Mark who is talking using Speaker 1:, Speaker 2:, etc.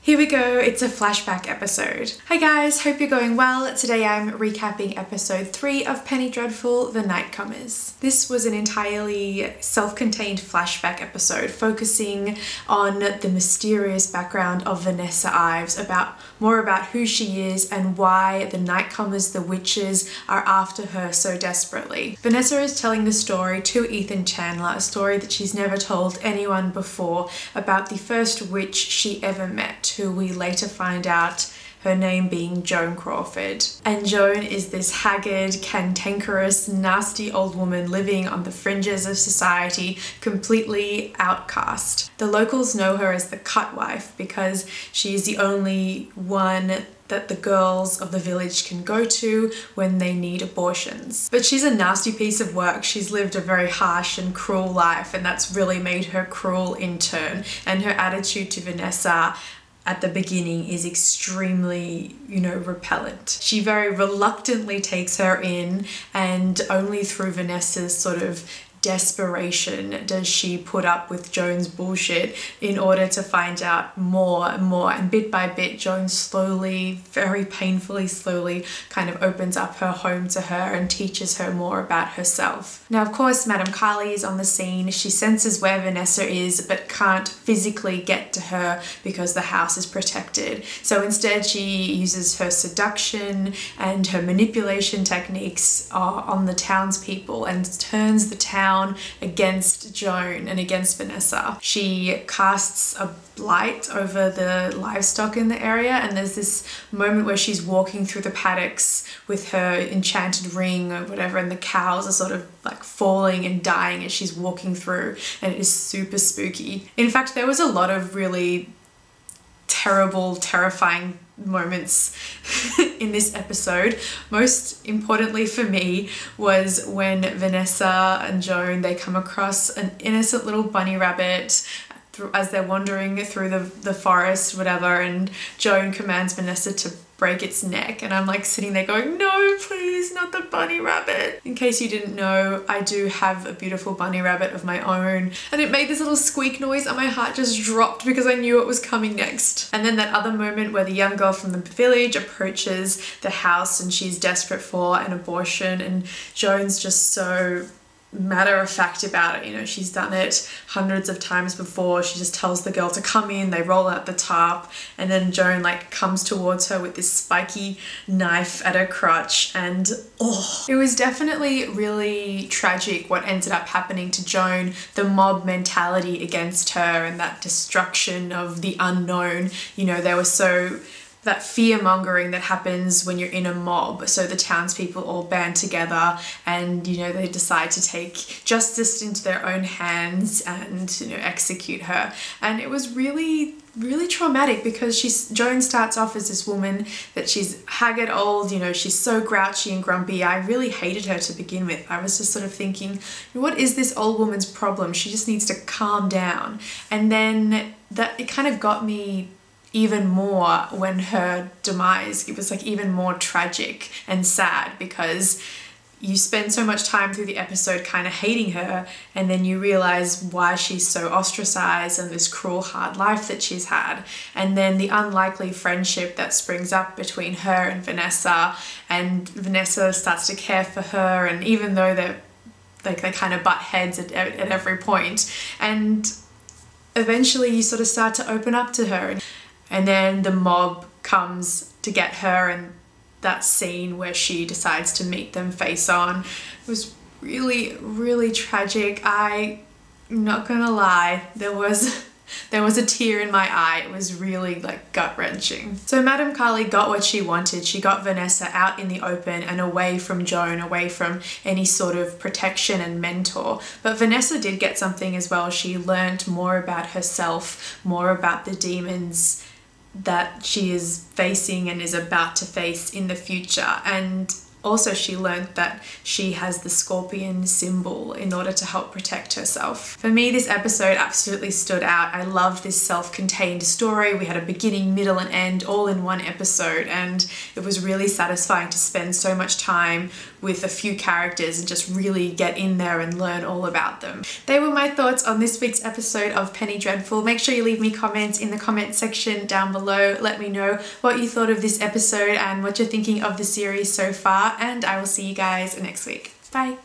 Speaker 1: Here we go, it's a flashback episode. Hi guys, hope you're going well. Today I'm recapping episode 3 of Penny Dreadful, The Nightcomers. This was an entirely self-contained flashback episode focusing on the mysterious background of Vanessa Ives, more about who she is and why the Nightcomers, the witches, are after her so desperately. Vanessa is telling the story to Ethan Chandler, a story that she's never told anyone before, about the first witch she ever met, who we later find out her name being Joan Crawford. And Joan is this haggard, cantankerous, nasty old woman living on the fringes of society, completely outcast. The locals know her as the cut wife because she is the only one that the girls of the village can go to when they need abortions. But she's a nasty piece of work. She's lived a very harsh and cruel life, and that's really made her cruel in turn. And her attitude to Vanessa at the beginning is extremely, repellent. She very reluctantly takes her in, and only through Vanessa's sort of desperation does she put up with Joan's bullshit in order to find out more and more. And bit by bit, Joan slowly, very painfully slowly, kind of opens up her home to her and teaches her more about herself. Now, of course, Madame Carly is on the scene. She senses where Vanessa is, but can't physically get to her because the house is protected. So instead, she uses her seduction and her manipulation techniques on the townspeople and turns the town against Joan and against Vanessa. She casts a blight over the livestock in the area, and there's this moment where she's walking through the paddocks with her enchanted ring or whatever, and the cows are sort of like falling and dying as she's walking through, and it is super spooky. In fact, there was a lot of really terrible, terrifying moments in this episode. Most importantly for me was when Vanessa and Joan, they come across an innocent little bunny rabbit as they're wandering through the forest, whatever, and Joan commands Vanessa to break its neck, and I'm like sitting there going, no, please, not the bunny rabbit. In case you didn't know, I do have a beautiful bunny rabbit of my own, and it made this little squeak noise and my heart just dropped because I knew it was coming next. And then that other moment where the young girl from the village approaches the house and she's desperate for an abortion, and Joan's just so matter of fact about it. She's done it hundreds of times before. She just tells the girl to come in, they roll out the tarp, and then Joan comes towards her with this spiky knife at her crotch, and it was definitely really tragic what ended up happening to Joan, the mob mentality against her and that destruction of the unknown. There was that fear-mongering that happens when you're in a mob. So the townspeople all band together and, they decide to take justice into their own hands and, execute her. And it was really, really traumatic because Joan starts off as this woman that she's haggard old, she's so grouchy and grumpy. I really hated her to begin with. I was just sort of thinking, what is this old woman's problem? She just needs to calm down. And then it kind of got me even more when her demise, it was even more tragic and sad, because you spend so much time through the episode kind of hating her, and then you realize why she's so ostracized and this cruel, hard life that she's had. And then the unlikely friendship that springs up between her and Vanessa starts to care for her, and even though they kind of butt heads at every point, and eventually you sort of start to open up to her. And then the mob comes to get her, and that scene where she decides to meet them face on was really, really tragic. I'm not gonna lie, there was a tear in my eye. It was really gut-wrenching. So Madame Carly got what she wanted. She got Vanessa out in the open and away from Joan, away from any sort of protection and mentor. But Vanessa did get something as well. She learned more about herself, more about the demons that she is facing and is about to face in the future. And Also, she learned that she has the scorpion symbol in order to help protect herself. For me, this episode absolutely stood out. I loved this self-contained story. We had a beginning, middle, and end all in one episode, and it was really satisfying to spend so much time with a few characters and just really get in there and learn all about them. They were my thoughts on this week's episode of Penny Dreadful. Make sure you leave me comments in the comment section down below. Let me know what you thought of this episode and what you're thinking of the series so far, and I will see you guys next week. Bye!